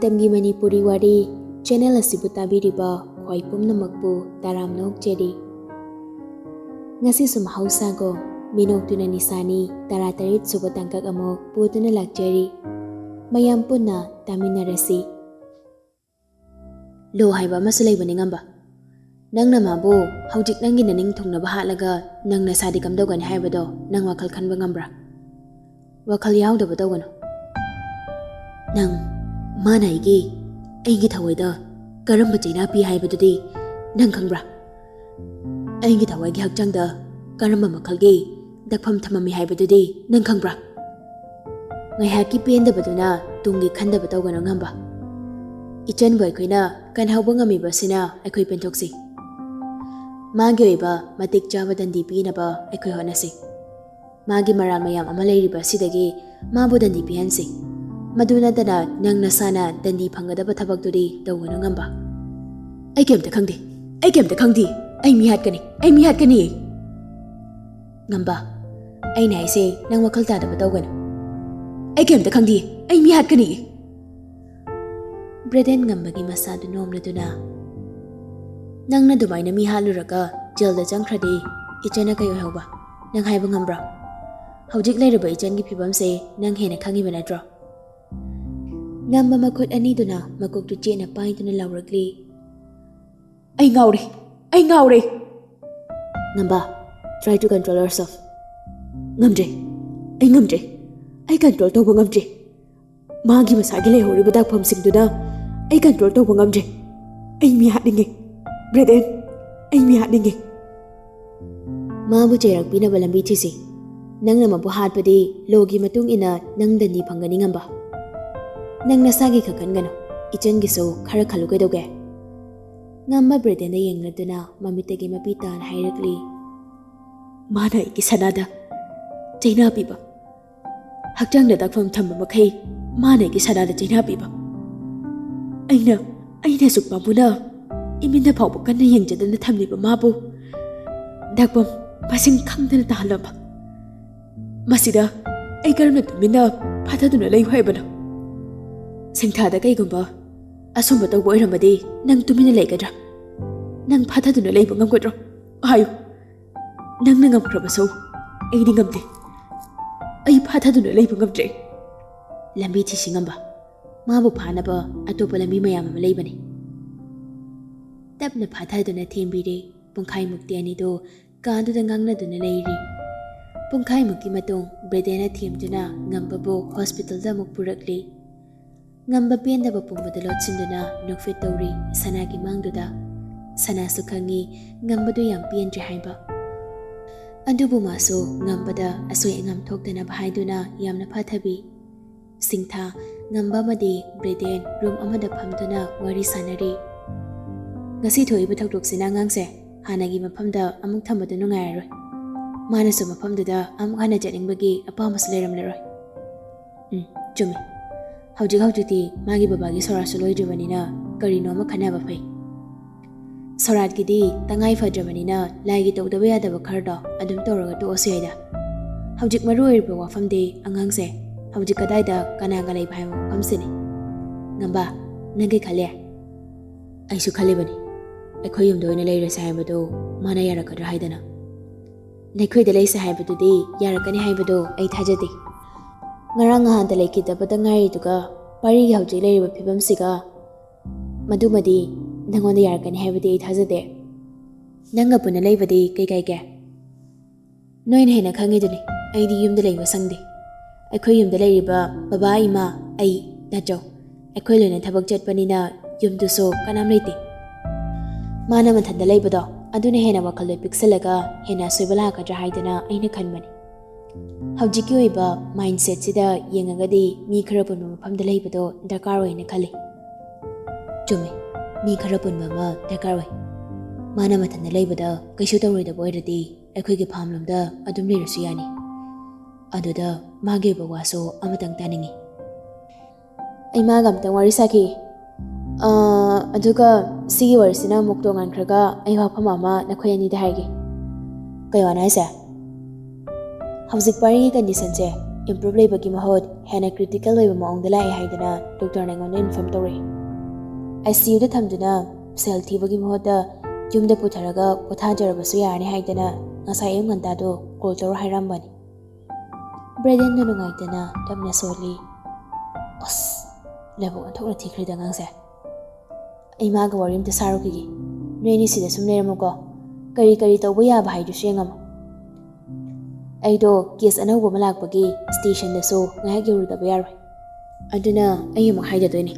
Matamgi Manipuri Wari Channel asibu tabiriba khwai pumnamakpu taramnok cheri ngasi sum hausago minoktuna nisani taratarit suba tangkak amok putuna lakjeri mayam punna taminarasi lo haiba masalai bani ngamba nangna mabu haujik nangi naning thongna bahalaga nangna sadi kamdogani haibado nang wakal khanba ngambra wakal yawda badogano nang mana igi aigi thawaida karamba chaina pi haibadudi nang khangbra aigi thawai gi hakchangda karamba makalgi dakpham thamami haibadudi nang khangbra ngai haki penda baduna tungi khanda badogano ngamba ichan boy khoina kan hawba ngami basina akhoi pentoksi magi oiba matik chaba dandi pinaba akhoi honasi magi maral mayam ama leiriba sidagi mabu dandi pihansi maduna dana nang nasana dandi phangadaba thabakduri dawano ngamba ai kemta khangdi ai mi hatkani ngamba ai nai se nang wakal ta da dawgano ai kemta khangdi ai mi hatkani Braden ngambagi masadu nomladuna nangna dumaina mi haluraga jelda jangkhradi ichana kayo hawba nang haiba ngambra hawjik leiraba ichangi phibamse nang hena khangiba natro ngamba makut ani duna makok tu chena pai duna lauragli ai ngaure ngamba try to control yourself ngamje ai control to ngamje magi masagi le hori badak pham sing duna ai control to ngamje ai mi hadinge Braden ai mi hadinge mabu cherak pina balambi thisi nangna mabu hatpadi logi matung ina nang dani phangani ngamba nang nasagi khakangano ichan giso khara khalu kaidoge ngamba Braden da yengladuna mamitagi mapitan hairakli mana iki sanada chaina piba hakjang da dakpham thamba makhai mana iki sanada chaina piba aina sukpa buna iminda phawba kanna yengjadana thamliba mabu dakpam pasing khangdana tahalaba masida ai karamna tumina phathaduna lei hoibana singthada kaigumba asumba tawba oiramadi nang tumina leigadra nang phathaduna leiba ngamgadro ayu nangna ngamkhrabaso aidi ngamde ai phathaduna leiba ngamdre lambi thisi mabu phanaba atopa lambi mayam ama leibani tapna phathaduna thembire pungkhai mukti ani do kaduda ngangnaduna leiri pungkhai mukki matung Bradena themduna ngambabu hospital da muk purakli ngamba pendaba pumbada lotsinduna nukfit tawri sanagi mangduda sana sukhangi ngambadu yam pendre haiba adubu maso ngambada asoi ngam thokdana bhaiduna yamna phathabi singtha ngamba madi Braden room amada phamduna wari sanari ngasi thoiba thokdoksina ngangse hanagi maphamda amuk thamadu nungairoi manasu maphamduda amuk hana janingbagi apamas leramleroi chumi hawjik magi babagi sorasu loidrabanina karino ma khanaba phai sorat gidi tangai fadrabanina laigi tawdaba yadaba khardo adum tawraga to osaida hawjik maruirba wafamde angangse hawjik kadaida kanaga lei bhai famsini ngamba nange khale aisu khalebani akhoi yum doina leira saibado mana yarakadra haidana nekhoi de leisa haibadu de yarakani haibado ai thajade ngarang handa lekidabada ngari duga pari hawjik leiriba phibam siga madumadi nangonda yarakani haibadi ai thajade nanga puna leibadi kai ke noin hena khangiduni aidi yumda leiba sangde akhoi yumda leiriba baba ima ai najo akhoi lena thabak chatpanina yumdu so kanam leite mana mathanda leibado aduna hena wakal loi piksalaga hena soibala kadra haidana aina khanmani hawjiki oiba mindset sida yengagadi mi khara punba mafamda leibado dakar oina khali chume mi khara punba ma dakar oi mana mathanda leibada kaisu tawrida boiradi akhoi phamlomda adum leirasu yani aduda mage bawaso amatang taningi ai magam tang wari saki aduga sigi warisina mukto ngankhraga ai wafam ama nakhoi ani da haige kaywana isa hawjik pari condition se improve ꯂꯩꯕꯒꯤ ꯃꯍꯨꯠ ꯍꯦꯟꯅ critical ꯑꯣꯏꯕ ꯃꯑꯣꯡꯗ ꯂꯥꯛꯑꯦ ꯍꯥꯏꯗꯨꯅ ꯗꯣꯛꯇꯔꯅ ꯑꯩꯉꯣꯟꯗ inform ꯇꯧꯔꯛꯏ꯫ ICUꯗ ꯊꯝꯗꯨꯅ ꯁꯦꯜ ꯊꯤꯕꯒꯤ ꯃꯍꯨꯠꯇ ꯌꯨꯝꯗ ꯄꯨꯊꯔꯒ ꯄꯣꯊꯥꯖꯔꯕꯁꯨ ꯌꯥꯔꯅꯤ ꯍꯥꯏꯗꯅ ꯉꯁꯥꯏ ꯑꯌꯨꯛ ꯉꯟꯇꯥꯗꯣ ꯀꯣꯜ ꯇꯧꯔ ꯍꯥꯏꯔꯝꯕꯅꯤ꯫ ꯕ꯭ꯔꯦꯗꯦꯟꯗꯣ ꯅꯨꯡꯉꯥꯏꯇꯅ ꯇꯞꯅ ꯁꯣꯜꯂꯤ꯫ ꯑꯁ ꯂꯥꯏꯕꯛ ꯑꯣꯟꯊꯣꯛꯅ ꯊꯤꯈ꯭ꯔꯦꯗ ꯑꯉꯥꯡꯁꯦ꯫ ꯑꯩ ꯃꯥꯒ ꯋꯥꯔꯤ ꯑꯝꯇ ꯁꯥꯔꯨꯈꯤꯒꯦ꯫ ꯅꯣꯏ ꯑꯅꯤ ꯁꯤꯗ ꯁꯨꯝ ꯂꯩꯔꯝꯃꯨꯀꯣ꯫ ꯀꯔꯤ ꯀꯔꯤ ꯇꯧꯕ ꯌꯥꯕ ꯍꯥꯏꯗꯨꯁꯨ ꯌꯦꯡꯉꯝꯃꯨ꯫ ꯑꯩꯗꯣ ꯀꯦꯁ ꯑꯅꯧꯕ ꯑꯃ ꯂꯥꯛꯄꯒꯤ ꯁ꯭ꯇꯦꯁꯟꯗꯁꯨ ꯉꯥꯏꯍꯥꯛ ꯌꯧꯔꯨꯗꯕ ꯌꯥꯔꯣꯏ꯫ ꯑꯗꯨꯅ ꯑꯩ ꯑꯃꯨꯛ ꯍꯥꯏꯗꯗꯣꯏꯅꯤ꯫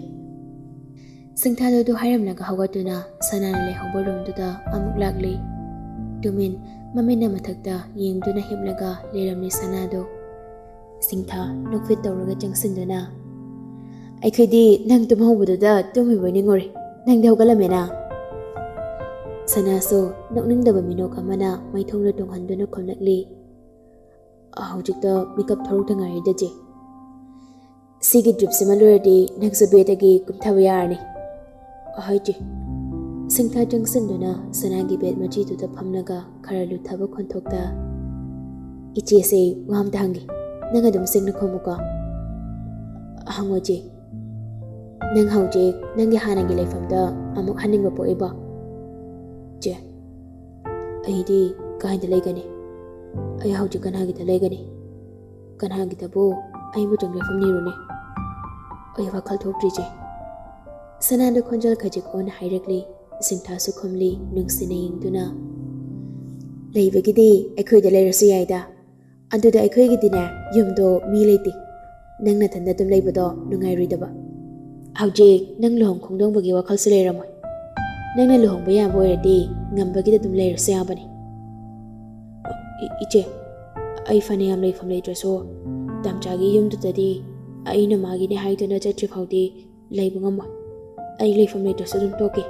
ꯁꯤꯡꯊꯥꯗꯣ ꯑꯗꯨ ꯍꯥꯏꯔꯝꯂꯒ ꯍꯧꯒꯠꯇꯨꯅ ꯁꯅꯥꯅ ꯂꯩꯍꯧꯕ ꯔꯨꯝꯗꯨꯗ ꯑꯃꯨꯛ ꯂꯥꯛꯂꯤ꯫ ꯇꯨꯃꯤꯟ ꯃꯃꯤꯠꯅ ꯃꯊꯛꯇ ꯌꯦꯡꯗꯨꯅ ꯍꯤꯞꯂꯒ ꯂꯩꯔꯝꯂꯤ ꯁꯅꯥꯗꯣ꯫ ꯁꯤꯡꯊꯥ ꯅꯣꯛꯐꯦꯠ ꯇꯧꯔꯒ ꯆꯪꯁꯤꯟꯗꯨꯅ ꯑꯩꯈꯣꯏꯗꯤ ꯅꯪ ꯇꯨꯝꯍꯧꯕꯗꯨꯗ ꯇꯨꯝꯃꯤꯕꯣꯏ ꯅꯤꯡꯉꯨꯔꯦ꯫ ꯅꯪꯗꯤ ꯍꯧꯒꯠꯂꯝꯃꯦꯅ꯫ ꯁꯅꯥꯁꯨ ꯅꯣꯛꯅꯤꯡꯗꯕ ꯃꯤꯅꯣꯛ ꯑꯃꯅ ꯃꯩꯊꯣꯡꯗ ꯇꯨꯡꯍꯟꯗꯨꯅ ꯈꯨꯝꯂꯛꯂꯤ꯫ ꯍꯧꯖꯤꯛꯇ ꯃꯤꯀꯞ ꯊꯣꯔꯛꯇ ꯉꯥꯏꯔꯤꯗ ꯆꯦ꯫ ꯁꯤꯒꯤ ꯗ꯭ꯔꯤꯞꯁꯤꯃ ꯂꯣꯏꯔꯗꯤ ꯅꯪꯁꯨ ꯕꯦꯗꯇꯒꯤ ꯀꯨꯝꯊꯕ ꯌꯥꯔꯅꯤ꯫ ꯍꯣꯏ ꯆꯦ꯫ ꯁꯤꯡꯊꯥ ꯆꯪꯁꯤꯟꯗꯨꯅ ꯁꯅꯥꯒꯤ ꯕꯦꯗ ꯃꯆꯤꯗꯨꯗ ꯐꯝꯂꯒ ꯈꯔ ꯂꯨꯊꯕ ꯈꯣꯟꯊꯣꯛꯇ ꯏꯆꯦꯁꯦ ꯋꯥ ꯑꯝꯇ ꯍꯪꯒꯦ꯫ ꯅꯪ ꯑꯗꯨꯝ ꯁꯦꯡꯅ ꯈꯨꯝꯃꯨꯀꯣ꯫ ꯍꯪꯉꯣ ꯆꯦ꯫ ꯅꯪ ꯍꯧꯖꯤꯛ ꯅꯪꯒꯤ ꯍꯥꯟꯅꯒꯤ ꯂꯩꯐꯝꯗ ꯑꯃꯨꯛ ꯍꯟꯅꯤꯡꯕ ꯄꯣꯛꯏꯕꯣ? ꯆꯦ, ꯑꯩꯗꯤ ꯀꯥꯏꯗ ꯂꯩꯒꯅꯤ? ꯑꯩ ꯍꯧꯖꯤꯛ ꯀꯅꯥꯒꯤꯗ ꯂꯩꯒꯅꯤ? ꯀꯅꯥꯒꯤꯗꯕꯨ ꯑꯩꯕꯨ ꯆꯪꯂꯩꯐꯝ ꯅꯤꯔꯨꯅꯤ? ꯑꯩ ꯋꯥꯈꯜ ꯊꯣꯛꯇ꯭ꯔꯤ ꯆꯦ꯫ ꯁꯅꯥꯗ ꯈꯣꯟꯖꯦꯜ ꯈꯖꯤꯛ ꯑꯣꯟꯅ ꯍꯥꯏꯔꯛꯂꯤ꯫ ꯁꯤꯡꯊꯥꯁꯨ ꯈꯨꯝꯂꯤ ꯅꯨꯡꯁꯤꯅ ꯌꯦꯡꯗꯨꯅ꯫ ꯂꯩꯕꯒꯤꯗꯤ ꯑꯩꯈꯣꯏꯗ ꯂꯩꯔꯁꯨ ꯌꯥꯏꯗ꯫ ꯑꯗꯨꯗ ꯑꯩꯈꯣꯏꯒꯤꯗꯤꯅꯦ ꯌꯨꯝꯗꯣ ꯃꯤ ꯂꯩꯇꯦ꯫ ꯅꯪ ꯅꯊꯟꯗ ꯑꯗꯨꯝ ꯂꯩꯕꯗꯣ ꯅꯨꯡꯉꯥꯏꯔꯣꯏꯗꯕ꯫ ꯍꯧꯖꯤꯛ ꯅꯪ ꯂꯨꯍꯣꯡ ꯈꯣꯡꯗꯣꯡꯕꯒꯤ ꯋꯥꯈꯜꯁꯨ ꯂꯩꯔꯝꯃꯣꯏ꯫ ꯅꯪꯅ ꯂꯨꯍꯣꯡꯕ ꯌꯥꯕ ꯑꯣꯏꯔꯗꯤ ꯉꯝꯕꯒꯤꯗ ꯑꯗꯨꯝ ꯂꯩꯔꯁꯨ ꯌꯥꯕꯅꯤ꯫ ꯏꯆꯦ, ꯑꯩ ꯐꯅꯌꯥꯝ ꯂꯩꯐꯝ ꯂꯩꯇ꯭ꯔꯁꯨ ꯇꯝꯆꯥꯒꯤ ꯌꯨꯝꯗꯨꯗꯗꯤ ꯑꯩꯅ ꯃꯥꯒꯤꯅꯦ ꯍꯥꯏꯗꯨꯅ ꯆꯠꯇ꯭ꯔꯤ ꯐꯥꯎꯗꯤ ꯂꯩꯕ ꯉꯝꯃꯣꯏ꯫ ꯑꯩ ꯂꯩꯐꯝ ꯂꯩꯇ꯭ꯔꯁꯨ ꯑꯗꯨꯝ ꯇꯣꯛꯀꯦ꯫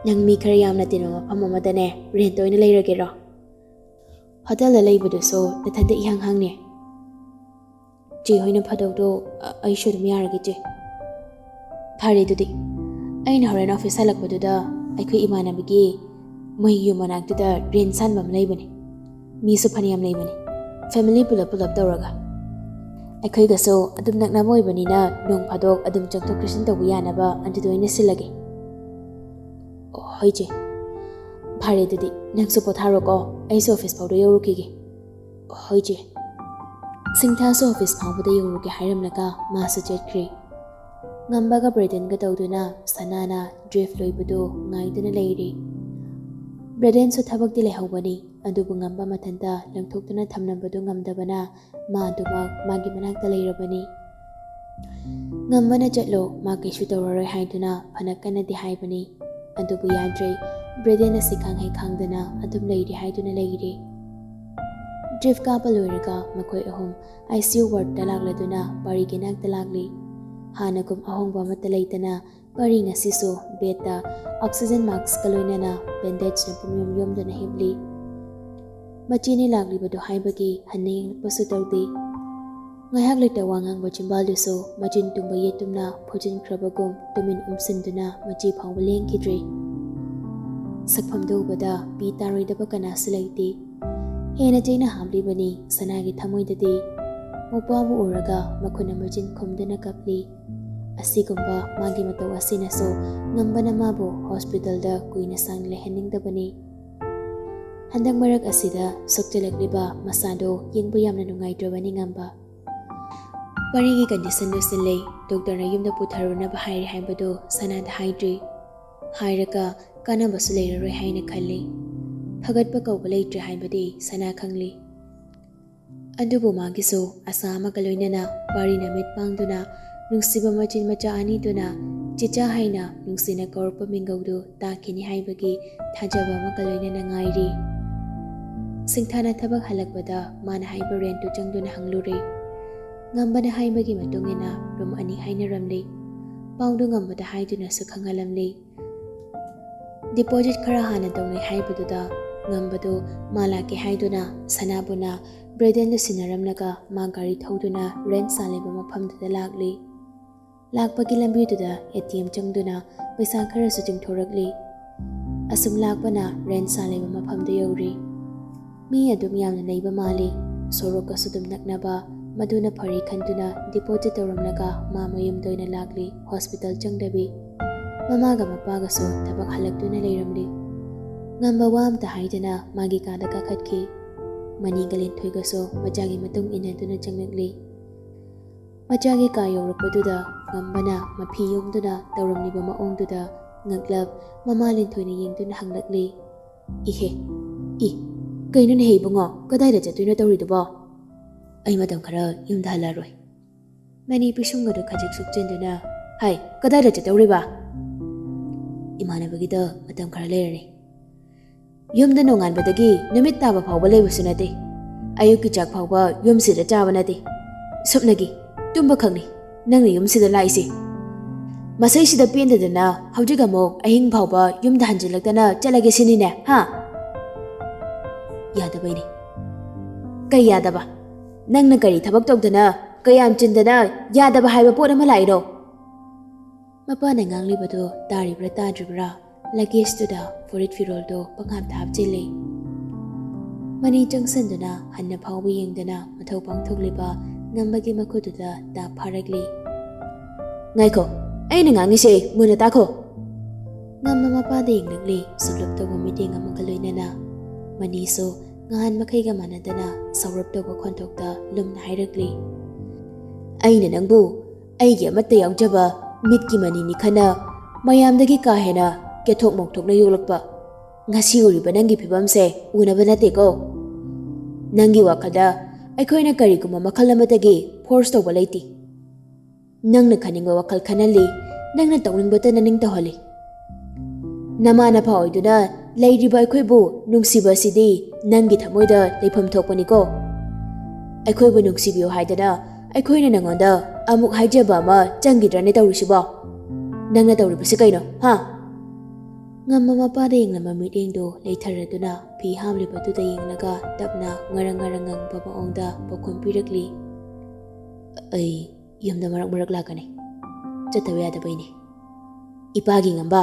ꯅꯪ ꯃꯤ ꯈꯔ ꯌꯥꯝꯅ ꯇꯤꯟꯕ ꯃꯐꯝ ꯑꯃꯗꯅꯦ ꯔꯦꯟꯇ ꯑꯣꯏꯅ ꯂꯩꯔꯒꯦꯔꯣ? ꯍꯣꯇꯦꯜꯗ ꯂꯩꯕꯗꯨꯁꯨ ꯅꯊꯟꯗ ꯏꯍꯥꯡ ꯍꯥꯡꯅꯦ꯫ ꯆꯦ ꯍꯣꯏꯅ ꯐꯗꯧꯗꯣ ꯑꯩꯁꯨ ꯑꯗꯨꯝ ꯌꯥꯔꯒꯦ ꯆꯦ꯫ ꯐꯔꯦ ꯑꯗꯨꯗꯤ ꯑꯩꯅ ꯍꯣꯔꯦꯟ ꯑꯣꯐꯤꯁ ꯍꯜꯂꯛꯄꯗꯨꯗ ꯑꯩꯈꯣꯏ ꯏꯃꯥꯟꯅꯕꯤꯒꯤ ꯃꯣꯏꯒꯤ ꯌꯨꯝ ꯃꯅꯥꯛꯇꯨꯗ ꯔꯦꯟ ꯁꯥꯟꯕ ꯑꯃ ꯂꯩꯕꯅꯤ꯫ ꯃꯤꯁꯨ ꯐꯅꯌꯥꯝ ꯂꯩꯕꯅꯤ꯫ ꯐꯦꯃꯤꯂꯤ ꯄꯨꯂꯞ ꯄꯨꯂꯞ ꯇꯧꯔꯒ꯫ ꯑꯩꯈꯣꯏꯒꯁꯨ ꯑꯗꯨꯝ ꯅꯛꯅꯕ ꯑꯣꯏꯕꯅꯤꯅ ꯅꯣꯡ ꯐꯥꯗꯣꯛ ꯑꯗꯨꯝ ꯆꯪꯊꯣꯛ ꯆꯪꯁꯤꯟ ꯇꯧꯕ ꯌꯥꯅꯕ ꯑꯗꯨꯗ ꯑꯣꯏꯅ ꯁꯤꯜꯂꯒꯦ꯫ ꯍꯣꯏ ꯆꯦ꯫ ꯐꯔꯦ ꯑꯗꯨꯗꯤ ꯅꯪꯁꯨ ꯄꯣꯊꯥꯔꯣꯀꯣ꯫ ꯑꯩꯁꯨ ꯑꯣꯐꯤꯁ ꯐꯥꯎꯗ ꯌꯧꯔꯨꯈꯤꯒꯦ꯫ ꯍꯣꯏ ꯆꯦ꯫ ꯁꯤꯡꯊꯥꯁꯨ ꯑꯣꯐꯤꯁ ꯐꯥꯎꯕꯗ ꯌꯧꯔꯨꯒꯦ ꯍꯥꯏꯔꯝꯂꯒ ꯃꯥꯁꯨ ꯆꯠꯈ꯭ꯔꯤ꯫ ꯉꯝꯕꯒ ꯕ꯭ꯔꯦꯗꯦꯟꯒ ꯇꯧꯗꯨꯅ ꯁꯅꯥꯅ ꯗ꯭ꯔꯤꯐ ꯂꯣꯏꯕꯗꯨ ꯉꯥꯏꯗꯨꯅ ꯂꯩꯔꯤ꯫ ꯕ꯭ꯔꯦꯗꯦꯟꯁꯨ ꯊꯕꯛꯇꯤ ꯂꯩꯍꯧꯕꯅꯤ꯫ ꯑꯗꯨꯕꯨ ꯉꯝꯕ ꯃꯊꯟꯇ ꯂꯪꯊꯣꯛꯇꯨꯅ ꯊꯝꯅꯕꯗꯨ ꯉꯝꯗꯕꯅ ꯃꯥꯗꯨꯃꯛ ꯃꯥꯒꯤ ꯃꯅꯥꯛꯇ ꯂꯩꯔꯕꯅꯤ꯫ ꯉꯝꯕꯅ ꯆꯠꯂꯣ ꯃꯥ ꯀꯩꯁꯨ ꯇꯧꯔꯔꯣꯏ ꯍꯥꯏꯗꯨꯅ ꯐꯅ ꯀꯟꯅꯗꯤ ꯍꯥꯏꯕꯅꯤ꯫ ꯑꯗꯨꯕꯨ ꯌꯥꯗ꯭ꯔꯦ꯫ ꯕ꯭ꯔꯦꯗꯦꯟ ꯑꯁꯤ ꯈꯥꯡꯍꯩ ꯈꯥꯡꯗꯅ ꯑꯗꯨꯝ ꯂꯩꯔꯤ ꯍꯥꯏꯗꯨꯅ ꯂꯩꯔꯤ꯫ ꯗ꯭ꯔꯤꯐ ꯀꯥꯞꯄ ꯂꯣꯏꯔꯒ ꯃꯈꯣꯏ ꯑꯍꯨꯝ ICU ꯋꯥꯔꯗꯇ ꯂꯥꯛꯂꯗꯨꯅ ꯄꯔꯤꯒꯤ ꯅꯥꯛꯇ ꯂꯥꯛꯂꯤ꯫ ꯍꯥꯟꯅꯒꯨꯝ ꯑꯍꯣꯡꯕ ꯑꯃꯠꯇ ꯂꯩꯇꯅ ꯄꯔꯤ ꯉꯁꯤꯁꯨ ꯕꯦꯗꯇ ꯑꯣꯛꯁꯤꯖꯦꯟ ꯃꯥꯛꯁꯀ ꯂꯣꯏꯅꯅ ꯕꯦꯟꯗꯦꯖꯅ ꯄꯨꯝꯌꯣꯝ ꯌꯣꯝꯗꯨꯅ ꯍꯤꯞꯂꯤ꯫ ꯃꯆꯦꯅꯤ ꯂꯥꯛꯂꯤꯕꯗꯨ ꯍꯥꯏꯕꯒꯤ ꯍꯟꯅ ꯌꯦꯡꯂꯛꯄꯁꯨ ꯇꯧꯗꯦ꯫ ꯉꯥꯏꯍꯥꯛ ꯂꯩꯇ ꯋꯥ ꯉꯥꯡꯕ ꯆꯤꯝꯕꯥꯜꯗꯨꯁꯨ ꯃꯆꯤꯟ ꯇꯨꯝꯕ ꯌꯦꯇꯨꯝꯅ ꯐꯨꯖꯤꯟꯈ꯭ꯔꯕꯒꯨꯝ ꯇꯨꯃꯤꯟ ꯎꯝꯁꯤꯟꯗꯨꯅ ꯃꯆꯤ ꯐꯥꯎꯕ ꯂꯦꯡꯈꯤꯗ꯭ꯔꯦ꯫ ꯁꯛꯐꯝꯗꯨ ꯎꯕꯗ ꯄꯤ ꯇꯥꯔꯣꯏꯗꯕ ꯀꯅꯥꯁꯨ ꯂꯩꯇꯦ꯫ ꯍꯦꯟꯅ ꯆꯩꯅ ꯍꯥꯞꯂꯤꯕꯅꯤ ꯁꯅꯥꯒꯤ ꯊꯃꯣꯏꯗꯗꯤ꯫ ꯃꯧꯄ꯭ꯋꯥꯕꯨ ꯎꯔꯒ ꯃꯈꯨꯠꯅ ꯃꯆꯤꯟ ꯈꯨꯝꯗꯨꯅ ꯀꯞꯂꯤ꯫ ꯑꯁꯤꯒꯨꯝꯕ ꯃꯥꯒꯤ ꯃꯇꯧ ꯑꯁꯤꯅꯁꯨ ꯉꯝꯕꯅ ꯃꯥꯕꯨ ꯍꯣꯁꯄꯤꯇꯥꯜꯗ ꯀꯨꯏꯅ ꯁꯥꯡꯅ ꯂꯩꯍꯟꯅꯤꯡꯗꯕꯅꯤ꯫ ꯍꯟꯗꯛ ꯃꯔꯛ ꯑꯁꯤꯗ ꯁꯣꯛꯆꯤꯜꯂꯛꯂꯤꯕ ꯃꯁꯥꯗꯣ ꯌꯦꯡꯕ ꯌꯥꯝꯅ ꯅꯨꯡꯉꯥꯏꯇ꯭ꯔꯕꯅꯤ ꯉꯝꯕ꯫ ꯄꯔꯤꯒꯤ ꯀꯟꯗꯤꯁꯟ ꯂꯣꯏꯁꯤꯜꯂꯦ꯫ ꯗꯣꯛꯇꯔꯅ ꯌꯨꯝꯗ ꯄꯨꯊꯔꯨꯅꯕ ꯍꯥꯏꯔꯦ ꯍꯥꯏꯕꯗꯨ ꯁꯅꯥꯗ ꯍꯥꯏꯗ꯭ꯔꯤ꯫ ꯍꯥꯏꯔꯒ ꯀꯥꯟꯅꯕꯁꯨ ꯂꯩꯔꯔꯣꯏ ꯍꯥꯏꯅ ꯈꯜꯂꯤ꯫ ꯐꯒꯠꯄ ꯀꯧꯕ ꯂꯩꯇ꯭ꯔꯦ ꯍꯥꯏꯕꯗꯤ ꯁꯅꯥ ꯈꯪꯂꯤ꯫ ꯑꯗꯨꯕꯨ ꯃꯥꯒꯤꯁꯨ ꯑꯁꯥ ꯑꯃꯒ ꯂꯣꯏꯅꯅ ꯄꯔꯤꯅ ꯃꯤꯠ ꯄꯥꯡꯗꯨꯅ ꯅꯨꯡꯁꯤꯕ ꯃꯆꯤꯟ ꯃꯆꯥ ꯑꯅꯤꯗꯨꯅ ꯆꯤꯆꯥ ꯍꯥꯏꯅ ꯅꯨꯡꯁꯤꯅ ꯀꯧꯔꯛꯄ ꯃꯤꯡꯒꯧꯗꯨ ꯇꯥꯈꯤꯅꯤ ꯍꯥꯏꯕꯒꯤ ꯊꯥꯖꯕ ꯑꯃꯒ ꯂꯣꯏꯅꯅ ꯉꯥꯏꯔꯤ꯫ ꯁꯤꯡꯊꯥꯅ ꯊꯕꯛ ꯍꯜꯂꯛꯄꯗ ꯃꯥꯅ ꯍꯥꯏꯕ ꯔꯦꯟꯇꯨ ꯆꯪꯗꯨꯅ ꯍꯪꯂꯨꯔꯦ꯫ ꯉꯝꯕꯅ ꯍꯥꯏꯕꯒꯤ ꯃꯇꯨꯡꯏꯟꯅ ꯔꯨꯝ 2 ꯍꯥꯏꯅꯔꯝꯂꯤ꯫ ꯄꯥꯎꯗꯨ ꯉꯝꯕꯗ ꯍꯥꯏꯗꯨꯅꯁꯨ ꯈꯪꯍꯜꯂꯝꯂꯤ꯫ ꯗꯤꯄꯣꯖꯤꯠ ꯈꯔ ꯍꯥꯟꯅ ꯇꯧꯅꯩ ꯍꯥꯏꯕꯗꯨꯗ ꯉꯝꯕꯗꯨ ꯃꯥ ꯂꯥꯛꯀꯦ ꯍꯥꯏꯗꯨꯅ ꯁꯅꯥꯕꯨꯅ ꯕ꯭ꯔꯦꯗꯦꯟꯗ ꯁꯤꯟꯅꯔꯝꯂꯒ ꯃꯥ ꯒꯥꯔꯤ ꯊꯧꯗꯨꯅ ꯔꯦꯟꯠ ꯁꯥ ꯂꯩꯕ ꯃꯐꯝꯗꯨꯗ ꯂꯥꯛꯂꯤ꯫ ꯂꯥꯛꯄꯒꯤ ꯂꯝꯕꯤꯗꯨꯗ ATM ꯆꯪꯗꯨꯅ ꯄꯩꯁꯥ ꯈꯔꯁꯨ ꯆꯤꯡꯊꯣꯔꯛꯂꯤ꯫ ꯑꯁꯨꯝ ꯂꯥꯛꯄꯅ ꯔꯦꯟꯠ ꯁꯥ ꯂꯩꯕ ꯃꯐꯝꯗꯨ ꯌꯧꯔꯤ꯫ ꯃꯤ ꯑꯗꯨꯝ ꯌꯥꯝꯅ ꯂꯩꯕ ꯃꯥꯜꯂꯤ꯫ ꯁꯣꯔꯣꯛꯀꯁꯨ ꯑꯗꯨꯝ ꯅꯛꯅꯕ ꯃꯗꯨꯅ ꯐꯔꯤ ꯈꯟꯗꯨꯅ ꯗꯤꯄꯣꯖꯤꯠ ꯇꯧꯔꯝꯂꯒ ꯃꯥ ꯃꯌꯨꯝꯗ ꯑꯣꯏꯅ ꯂꯥꯛꯂꯤ ꯍꯣꯁꯄꯤꯇꯥꯜ ꯆꯪꯗꯕꯤ ꯃꯃꯥꯒ ꯃꯄꯥꯒꯁꯨ ꯊꯕꯛ ꯍꯜꯂꯛꯇꯨꯅ ꯂꯩꯔꯝꯂꯤ ꯉꯝꯕ ꯋꯥ ꯑꯝꯇ ꯍꯥꯏꯗꯅ ꯃꯥꯒꯤ ꯀꯥꯗ ꯀꯥꯈꯠꯈꯤ ꯃꯅꯤꯒ ꯂꯤꯟꯊꯣꯏꯒꯁꯨ ꯃꯆꯥꯒꯤ ꯃꯇꯨꯡ ꯏꯟꯅꯗꯨꯅ ꯆꯪꯂꯛꯂꯤ ꯃꯆꯥꯒꯤ ꯀꯥ ꯌꯧꯔꯛꯄꯗꯨꯗ ꯉꯝꯕꯅ ꯃꯐꯤ ꯌꯣꯝꯗꯨꯅ ꯇꯧꯔꯝꯂꯤꯕ ꯃꯑꯣꯡꯗꯨꯗ ꯉꯛꯂꯞ ꯃꯃꯥ ꯂꯤꯟꯊꯣꯏꯅ ꯌꯦꯡꯗꯨꯅ ꯍꯪꯂꯛꯂꯤ ꯏꯍꯦ ꯀꯩꯅꯣꯅꯦ ꯏꯕꯨꯡꯉꯣ ꯀꯗꯥꯏꯗ ꯆꯠꯇꯣꯏꯅꯣ ꯇꯧꯔꯤꯗꯨꯕꯣ ꯑꯩ ꯃꯇꯝ ꯈꯔ ꯌꯨꯝꯗ ꯍꯜꯂꯔꯣꯏ ꯃꯅꯤ ꯄꯤꯁꯨꯝꯒꯗꯨ ꯈꯖꯤꯛ ꯁꯨꯛꯆꯤꯟꯗꯨꯅ ꯍꯥꯏ ꯀꯗꯥꯏꯗ ꯆꯠꯇꯧꯔꯤꯕ ꯏꯃꯥꯟꯅꯕꯒꯤꯗ ꯃꯇꯝ ꯈꯔ ꯂꯩꯔꯅꯤ ꯌꯨꯝꯗ ꯅꯣꯡꯉꯥꯟꯕꯗꯒꯤ ꯅꯨꯃꯤꯠ ꯇꯥꯕ ꯐꯥꯎꯕ ꯂꯩꯕꯁꯨ ꯅꯠꯇꯦ ꯑꯌꯨꯛꯀꯤ ꯆꯥꯛ ꯐꯥꯎꯕ ꯌꯨꯝꯁꯤꯗ ꯆꯥꯕ ꯅꯠꯇꯦ ꯁꯨꯞꯅꯒꯤ ꯇꯨꯝꯕ ꯈꯛꯅꯤ ꯅꯪꯅ ꯌꯨꯝꯁꯤꯗ ꯂꯥꯛꯏꯁꯦ ꯃꯁꯩꯁꯤꯗ ꯄꯦꯟꯗꯗꯅ ꯍꯧꯖꯤꯛ ꯑꯃꯨꯛ ꯑꯍꯤꯡ ꯐꯥꯎꯕ ꯌꯨꯝꯗ ꯍꯟꯖꯤꯜꯂꯛꯇꯅ ꯆꯠꯂꯒꯦ ꯁꯤꯅꯤꯅꯦ ꯍꯥ ꯌꯥꯗꯕꯩꯅꯤ ꯀꯩ ꯌꯥꯗꯕ ꯅꯪꯅ ꯀꯔꯤ ꯊꯕꯛ ꯇꯧꯗꯅ ꯀꯌꯥꯝ ꯆꯤꯟꯗꯅ ꯌꯥꯗꯕ ꯍꯥꯏꯕ ꯄꯣꯠ ꯑꯃ ꯂꯥꯛꯏꯔꯣ ꯃꯄꯥꯅ ꯉꯥꯡꯂꯤꯕꯗꯣ ꯇꯥꯔꯤꯕ꯭ꯔꯥ ꯇꯥꯗ꯭ꯔꯤꯕ꯭ꯔꯥ ꯂꯒꯦꯖꯇꯨꯗ ꯐꯨꯔꯤꯠ ꯐꯤꯔꯣꯜꯗꯣ ꯄꯪꯍꯥꯞꯇ ꯍꯥꯞꯆꯤꯜꯂꯤ ꯃꯅꯤ ꯆꯪꯁꯤꯟꯗꯨꯅ ꯍꯟꯅ ꯐꯥꯎꯕ ꯌꯦꯡꯗꯅ ꯃꯊꯧ ꯄꯥꯡꯊꯣꯛꯂꯤꯕ ꯉꯝꯕꯒꯤ ꯃꯈꯨꯠꯇꯨꯗ ꯗꯥꯞ ꯐꯥꯔꯛꯂꯤ ꯉꯥꯏꯈꯣ ꯑꯩꯅ ꯉꯥꯡꯉꯤꯁꯦ ꯃꯨꯟꯅ ꯇꯥꯈꯣ ꯉꯝꯕ ꯃꯄꯥꯗ ꯌꯦꯡꯂꯛꯂꯤ ꯁꯨꯞꯂꯞ ꯇꯧꯕ ꯃꯤꯠꯌꯦꯡ ꯑꯃꯒ ꯂꯣꯏꯅꯅ ꯃꯅꯤꯁꯨ ꯉꯍꯥꯟ ꯃꯈꯩꯒ ꯃꯥꯟꯅꯗꯅ ꯁꯧꯔꯞ ꯇꯧꯕ ꯈꯣꯟꯊꯣꯛꯇ ꯂꯨꯝꯅ ꯍꯥꯏꯔꯛꯂꯤ ꯑꯩꯅ ꯅꯪꯕꯨ ꯑꯩꯒꯤ ꯑꯃꯠꯇ ꯌꯥꯎꯖꯕ ꯃꯤꯠꯀꯤ ꯃꯅꯤꯅꯤ ꯈꯟꯅ ꯃꯌꯥꯝꯗꯒꯤ ꯀꯥ ꯍꯦꯟꯅ ꯀꯦꯊꯣꯛ ꯃꯧꯊꯣꯛꯅ ꯌꯣꯛꯂꯛꯄ ꯉꯁꯤ ꯎꯔꯤꯕ ꯅꯪꯒꯤ ꯐꯤꯕꯝꯁꯦ ꯎꯅꯕ ꯅꯠꯇꯦꯀꯣ ꯅꯪꯒꯤ ꯋꯥꯈꯜꯗ ꯑꯩꯈꯣꯏꯅ ꯀꯔꯤꯒꯨꯝꯕ ꯃꯈꯜ ꯑꯃꯗꯒꯤ ꯐꯣꯔꯁ ꯇꯧꯕ ꯂꯩꯇꯦ ꯅꯪꯅ ꯈꯟꯅꯤꯡꯕ ꯋꯥꯈꯜ ꯈꯟꯍꯜꯂꯤ ꯅꯪꯅ ꯇꯧꯅꯤꯡꯕꯇ ꯅꯅꯤꯡ ꯇꯧꯍꯜꯂꯤ ꯅꯃꯥ ꯅꯄꯥ ꯑꯣꯏꯗꯨꯅ ꯂꯩꯔꯤꯕ ꯑꯩꯈꯣꯏꯕꯨ ꯅꯨꯡꯁꯤꯕ ꯑꯁꯤꯗꯤ ꯅꯪꯒꯤ ꯊꯃꯣꯏꯗ ꯂꯩꯐꯝ ꯊꯣꯛꯄꯅꯤꯀꯣ ꯑꯩꯈꯣꯏꯕꯨ ꯅꯨꯡꯁꯤꯕꯤꯌꯨ ꯍꯥꯏꯗꯅ ꯑꯩꯈꯣꯏꯅ ꯅꯉꯣꯟꯗ ꯑꯃꯨꯛ ꯍꯥꯏꯖꯕ ꯑꯃ ꯆꯪꯈꯤꯗ꯭ꯔꯅꯦ ꯇꯧꯔꯤꯁꯤꯕꯣ ꯅꯪꯅ ꯇꯧꯔꯤꯕꯁꯤ ꯀꯩꯅꯣ ꯍꯥ ꯉꯝꯕ ꯃꯄꯥꯗ ꯌꯦꯡꯂꯝꯕ ꯃꯤꯠꯌꯦꯡꯗꯣ ꯂꯩꯊꯔꯗꯨꯅ ꯐꯤ ꯍꯥꯝꯂꯤꯕꯗꯨꯗ ꯌꯦꯡꯂꯒ ꯇꯞꯅ ꯉꯔꯪ ꯉꯔꯪ ꯉꯪꯕ ꯃꯑꯣꯡꯗ ꯄꯥꯎꯈꯨꯝ ꯄꯤꯔꯛꯂꯤ ꯑꯩ ꯌꯨꯝꯗ ꯃꯔꯛ ꯃꯔꯛ ꯂꯥꯛꯀꯅꯤ ꯆꯠꯇꯕ ꯌꯥꯗꯕꯩꯅꯤ ꯏꯄꯥꯒꯤ ꯉꯝꯕ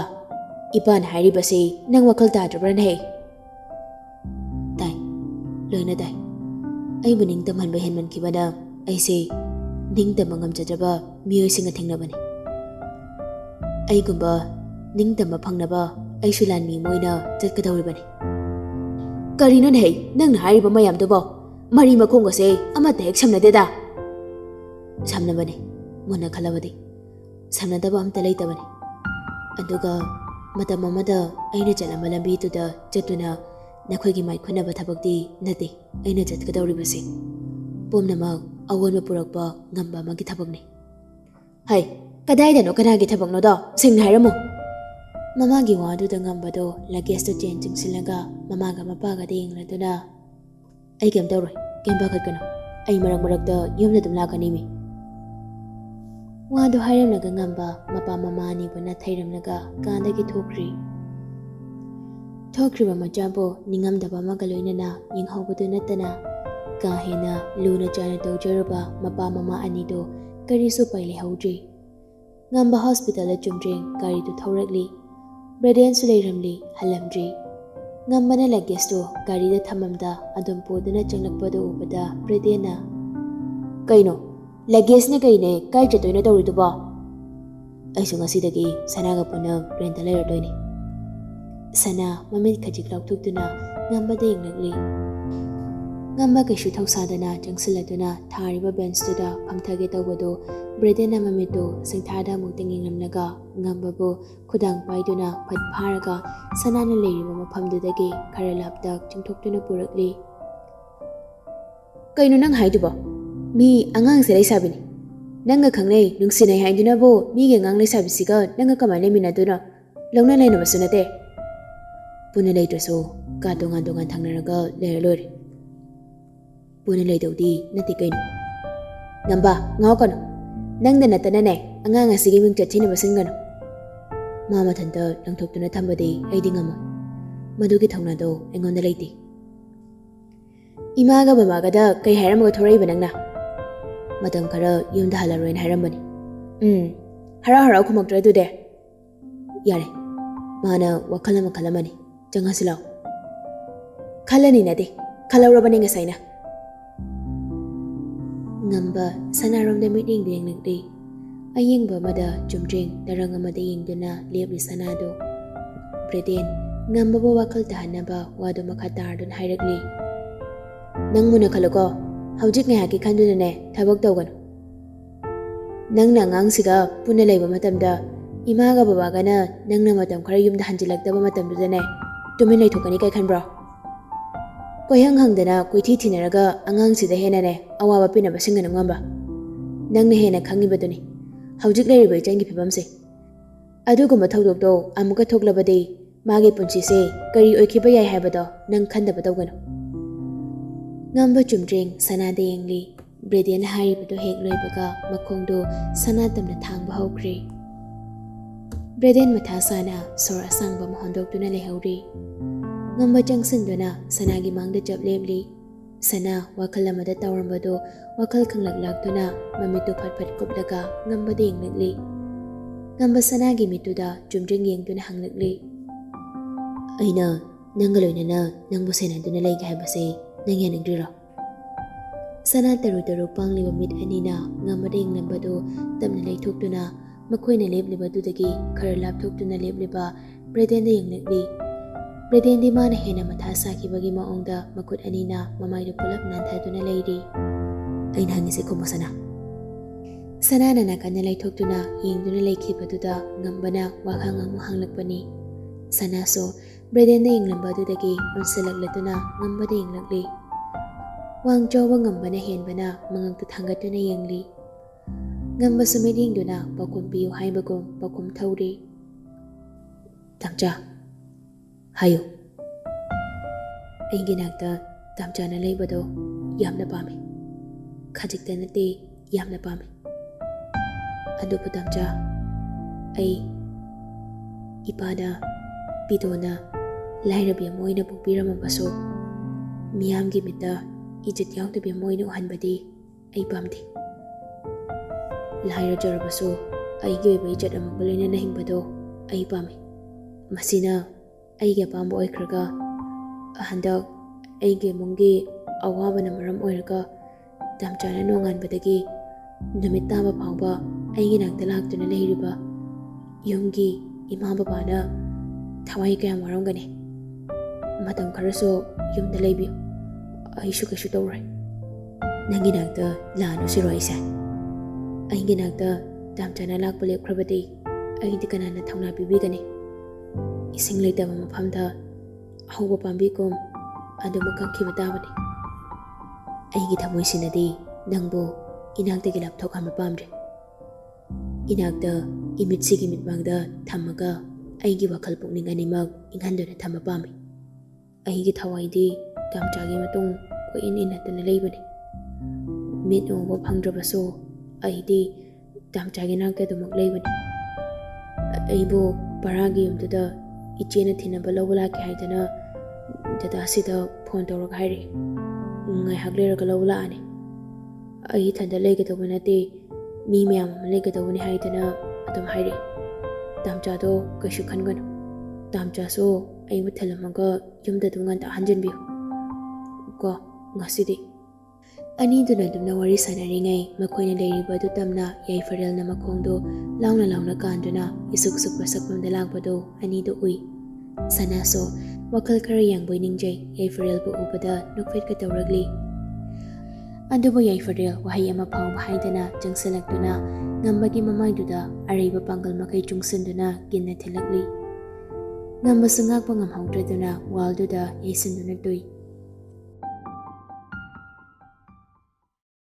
ꯏꯄꯥꯅ ꯍꯥꯏꯔꯤꯕꯁꯤ ꯅꯪ ꯋꯥꯈꯜ ꯇꯥꯗ꯭ꯔꯕ꯭ꯔꯅꯦ ꯇꯥꯏ ꯂꯣꯏꯅ ꯇꯥꯏ ꯑꯩꯕꯨ ꯅꯤꯡꯇꯝꯍꯟꯕ ꯍꯦꯟꯃꯟꯈꯤꯕꯅ ꯑꯩꯁꯦ ꯅꯤꯡꯇꯝꯕ ꯉꯝꯖꯗ꯭ꯔꯕ ꯃꯤꯑꯣꯏꯁꯤꯡꯒ ꯊꯦꯡꯅꯕꯅꯤ ꯑꯩꯒꯨꯝꯕ ꯅꯤꯡꯇꯝꯕ ꯐꯪꯅꯕ ꯑꯩꯁꯨ ꯂꯥꯟꯃꯤ ꯑꯃ ꯑꯣꯏꯅ ꯆꯠꯀꯗꯧꯔꯤꯕꯅꯤ ꯀꯔꯤꯅꯣꯅꯦ ꯅꯪꯅ ꯍꯥꯏꯔꯤꯕ ꯃꯌꯥꯝꯗꯨꯕꯣ ꯃꯔꯤ ꯃꯈꯣꯡꯒꯁꯦ ꯑꯃꯠꯇ ꯍꯦꯛ ꯁꯝꯅꯗꯦꯗ ꯁꯝꯅꯕꯅꯤ ꯃꯨꯟꯅ ꯈꯜꯂꯕꯗꯤ ꯁꯝꯅꯗꯕ ꯑꯝꯇ ꯂꯩꯇꯕꯅꯤ ꯑꯗꯨꯒ ꯃꯇꯝ ꯑꯃꯗ ꯑꯩꯅ ꯆꯠꯂꯝꯕ ꯂꯝꯕꯤꯗꯨꯗ ꯆꯠꯇꯨꯅ ꯅꯈꯣꯏꯒꯤ ꯃꯥꯏꯈꯨꯅꯕ ꯊꯕꯛꯇꯤ ꯅꯠꯇꯦ ꯑꯩꯅ ꯆꯠꯀꯗꯧꯔꯤꯕꯁꯤ ꯄꯨꯝꯅꯃꯛ ꯑꯑꯣꯟꯕ ꯄꯨꯔꯛꯄ ꯉꯝꯕ ꯑꯃꯒꯤ ꯊꯕꯛꯅꯤ ꯍꯩ ꯀꯗꯥꯏꯗꯅꯣ ꯀꯅꯥꯒꯤ ꯊꯕꯛꯅꯣꯗꯣ ꯁꯦꯡꯅ ꯍꯥꯏꯔꯝꯃꯨ ꯃꯃꯥꯒꯤ ꯋꯥꯗꯨꯗ ꯉꯝꯕꯗꯣ ꯂꯒꯦꯖꯇꯨ ꯆꯦꯟ ꯆꯤꯡꯁꯤꯜꯂꯒ ꯃꯃꯥꯒ ꯃꯄꯥꯒꯗ ꯌꯦꯡꯂꯗꯨꯅ ꯑꯩ ꯀꯩꯝ ꯇꯧꯔꯣꯏ ꯀꯩꯝ ꯄꯥꯈꯠꯀꯅꯨ ꯑꯩ ꯃꯔꯛ ꯃꯔꯛꯇ ꯌꯨꯝꯗ ꯑꯗꯨꯝ ꯂꯥꯛꯀꯅꯤꯃꯤ ꯋꯥꯗꯨ ꯍꯥꯏꯔꯝꯂꯒ ꯉꯝꯕ ꯃꯄꯥ ꯃꯃꯥ ꯑꯅꯤꯕꯨ ꯅꯥꯊꯩꯔꯝꯂꯒ ꯀꯥꯗꯒꯤ ꯊꯣꯛꯈ꯭ꯔꯤꯕ ꯃꯆꯥꯕꯨ ꯅꯤꯡꯉꯝꯗꯕ ꯑꯃꯒ ꯂꯣꯏꯅꯅ ꯌꯦꯡꯍꯧꯕꯗꯨ ꯅꯠꯇꯅ ꯀꯥ ꯍꯦꯟꯅ ꯂꯨꯅ ꯆꯥꯅ ꯇꯧꯖꯔꯨꯕ ꯃꯄꯥ ꯃꯃꯥ ꯑꯅꯤꯗꯨ ꯀꯔꯤꯁꯨ ꯎꯄꯥꯏ ꯂꯩꯍꯧꯗ꯭ꯔꯤ ꯉꯝꯕ ꯍꯣꯁꯄꯤꯇꯥꯜꯗ ꯆꯨꯝꯗ꯭ꯔꯤꯡ ꯒꯥꯔꯤꯗꯨ ꯊꯧꯔꯛꯂꯤ ꯕ꯭ꯔꯦꯗꯦꯟꯁꯨ ꯂꯩꯔꯝꯂꯤ ꯍꯜꯂꯝꯗ꯭ꯔꯤ ꯉꯝꯕꯅ ꯂꯒꯦꯖꯇꯨ ꯒꯥꯔꯤꯗ ꯊꯝꯃꯝꯗ ꯑꯗꯨꯝ ꯄꯨꯗꯨꯅ ꯆꯪꯂꯛꯄꯗꯨ ꯎꯕꯗ ꯕ꯭ꯔꯦꯗꯦꯟꯅ ꯀꯩꯅꯣ ꯂꯒꯦꯖꯅꯦ ꯀꯩꯅꯦ ꯀꯥꯏ ꯆꯠꯇꯣꯏꯅꯣ ꯇꯧꯔꯤꯗꯨꯕꯣ ꯑꯩꯁꯨ ꯉꯁꯤꯗꯒꯤ ꯁꯅꯥꯒ ꯄꯨꯟꯅ ꯔꯦꯟꯇ ꯂꯩꯔꯗꯣꯏꯅꯤ ꯁꯅꯥ ꯃꯃꯤꯠ ꯈꯖꯤꯛ ꯂꯥꯎꯊꯣꯛꯇꯨꯅ ꯉꯝꯕꯗ ꯌꯦꯡꯂꯛꯂꯤ ꯉꯝꯕ ꯀꯩꯁꯨ ꯊꯧꯁꯥꯗꯅ ꯆꯪꯁꯤꯜꯂꯗꯨꯅ ꯊꯥꯔꯤꯕ ꯕꯦꯟꯁꯇꯨꯗ ꯐꯝꯊꯒꯦ ꯇꯧꯕꯗꯨ ꯕ꯭ꯔꯦꯗꯦꯟꯅ ꯃꯃꯤꯠꯇꯨ ꯁꯤꯡꯊꯥꯗ ꯑꯃꯨꯛꯇꯪ ꯌꯦꯡꯂꯝꯂꯒ ꯉꯝꯕꯕꯨ ꯈꯨꯗꯥꯡ パイꯗꯨꯅ ꯐꯠ ꯐꯥꯔꯒ ꯁꯅꯥꯅ ꯂꯩꯔꯤꯕ ꯃꯐꯝꯗꯨꯗꯒꯤ ꯈꯔ ꯂꯥꯞꯇꯛ ꯆꯤꯡꯊꯣꯛꯇꯨꯅ ꯄꯨꯔꯛꯂꯤ ꯀꯩꯅꯣ ꯅꯪ ꯍꯥꯏꯗꯨꯕꯣ ꯃꯤ ꯑꯉꯥꯡꯁꯦ ꯂꯩꯁꯥꯕꯤꯅꯤ ꯅꯪꯒ ꯈꯪꯅꯩ ꯅꯨꯡꯁꯤꯅꯩ ꯍꯥꯏꯗꯨꯅꯕꯨ ꯃꯤꯒꯤ ꯑꯉꯥꯡ ꯂꯩꯁꯥꯕꯤꯁꯤꯒ ꯅꯪꯒ ꯀꯃꯥꯏꯅ ꯂꯩꯃꯤꯟꯅꯗꯣꯏꯅꯣ ꯂꯧꯅ ꯂꯩꯅꯕꯁꯨ ꯅꯠꯇꯦ ꯄꯨꯟꯅ ꯂꯩꯇ꯭ꯔꯁꯨ ꯀꯥ ꯇꯣꯉꯥꯟ ꯇꯣꯉꯥꯟ ꯊꯪꯅꯔꯒ ꯂꯩꯔ ꯂꯣꯏꯔꯦ ꯄꯨꯟꯅ ꯂꯩꯗꯧꯗꯤ ꯅꯠꯇꯦ ꯀꯩꯅꯣ ꯉꯝꯕ ꯉꯥꯎꯀꯅꯨ ꯅꯪꯗ ꯅꯠꯇꯅꯅꯦ ꯑꯉꯥꯡ ꯑꯁꯤꯒꯤ ꯃꯤꯡꯆꯠ ꯊꯤꯅꯕ ꯁꯤꯟꯒꯅꯨ ꯃꯥ ꯃꯊꯟꯇ ꯂꯪꯊꯣꯛꯇꯨꯅ ꯊꯝꯕꯗꯤ ꯑꯩꯗꯤ ꯉꯝꯃꯣꯏ ꯃꯗꯨꯒꯤ ꯊꯧꯅꯥꯗꯣ ꯑꯩꯉꯣꯟꯗ ꯂꯩꯇꯦ ꯏꯃꯥꯒ ꯕꯕꯥꯒꯗ ꯀꯩ ꯍꯥꯏꯔꯝꯃꯒ ꯊꯣꯔꯛꯏꯕ ꯅꯪꯅ ꯃꯇꯝ ꯈꯔ ꯌꯨꯝꯗ ꯍꯜꯂꯔꯣꯏꯅ ꯍꯥꯏꯔꯝꯕꯅꯤ ꯍꯔꯥꯎ ꯍꯔꯥꯎ ꯈꯨꯝꯃꯛꯇ꯭ꯔꯦ ꯑꯗꯨꯗꯤ ꯌꯥꯔꯦ ꯃꯥꯅ ꯋꯥꯈꯜ ꯑꯃ ꯈꯜꯂꯝꯃꯅꯤ ꯆꯪꯉꯁꯤ ꯂꯥꯛꯑꯣ ꯈꯜꯂꯅꯤ ꯅꯠꯇꯦ ꯈꯜꯍꯧꯔꯕꯅꯤ ꯉꯁꯥꯏꯅ Ngamba Sanaromda miting yenglikli. Ayengba mada Chumjing darang amada yengduna lebli Sanado. Breden ngamba ba wakal tahanaba wado makhatardun hairagli. Nang muna kaloko, haujik ngayaki khandunane thabak tawganu. Nang nangang puna layba matamda imaga babagana nang matam khara yumda hanjilaktaba matamdudane tumin laythokani kai khanbro. Koyang hangdana koithi thinaraga angangsida henane awaba pinaba singana ngamba. Nangna hena khangibaduni. Haujik layriba ijangi phibamse. Adugumba thawdokdo amuka thoklabadi magi punsise kari oikhiba yai haibado nang khandaba tawganu. Ngamba Chumjing Sanada yengli. Breden haribado hek loibaga makhongdo sana tamna thangba hawkri. Breden mathasana sor asangba mahondokduna lehawri. Ngamba changsinduna sanagi mangda jab lemli. Sana wakal amada tawrambado wakal khanglak-laktuna mamitu phat-phat kuplaga ngamba yenglikli. Ngamba sanagi mituda Chumjing yengduna hanglakli. Aina nangga loinana nangbu senaduna laiga haibase nang yanagdira. Sana taru pangliba mit anina ngamada yenglambado tamna laythokduna makoina leblibadudagi khara lapthokduna lebliba Bredenda yenglakli. Bredendi mana hena matha sakibagi maongda makut anina mamaidu pulap nanthaduna layri. Aina hangise khomo Sana. Sanana nakana laythokduna yengduna laykibaduda ngambana wakhang amu hanglakpani. Sana so Bredenda yenglambadudagi onsalaklatuna ngambada yenglakli. Wang jawa ngambana henbana mangangtu thangatuna yengli. Ngamba sumedingduna pakum piyu haibagum pakum thawri. Tamcha hayo. Aigi nakta tamchana laybado yamna pame. Khajikta nate yamna pame. Adupu tamcha ai ipada pidona lairabi moina pukpiramambaso miyamgi mita ijat yaudabia moina uhanbadi ai pamde. Laira jarabaso aigi oiba ijat amaga loinana hingbado ai pame. Masina aigi apamba oikraga handak aigi mungi awabana maram oiraga tamchana nonganbadagi numit taba phawba aigi nakta laktuna leiriba yumgi ima babana thawai kaya maramgani. Matam kharaso yumda laibiyo. Aishu kashu tawrai. Nangi nakta lano siro aisa. Aigi nakta tamchana lakpa lepkrabadi aigi kanana thawna pibigani. Ising laytaba mafamda ahawba pambikum aduma kangkhiba tabani. Aigi thamoisinadi nangbu inaktagi lapthokhamba pamdre. Inakta imitsigi mitmangda thamaga aigi wakhal pukning animag inghanduna thamba pami. Aigi thawaidi tamchagi matung ko inatuna laybani. Mit uba phangdrabaso aidi tamchagi nakta dumak laybani. Aibu paragi yumtuda ichena thinaba lawba laki haidana dada sida phone tawraga hairi. Ngaihak leraka lawba laani. Ai thanda laygadawba nate mi mayam ama laygadawbani haidana adum hairi. Tamchado kaishu khanganu. Tamchaso aibu thalamaga yumda dunganta hanjanbiyo. Ko ngasidi aniduna dumna wari sanaringai makoina leiribadu tamna yaifarelna makhongdo launa kanduna isuk pasakpamda lakpado anido ui. Sanaso wakal khara yangboi ningjai yaifarelbu ubada nukfetka tawragli. Adubu yaifarel wahai ama phawba haidana jangsalakduna ngambagi mamaiduda araiba pangal makai chungsinduna ginna thilakli. Ngamba sungakpa ngamhaudraduna walduda yaisinduna tui.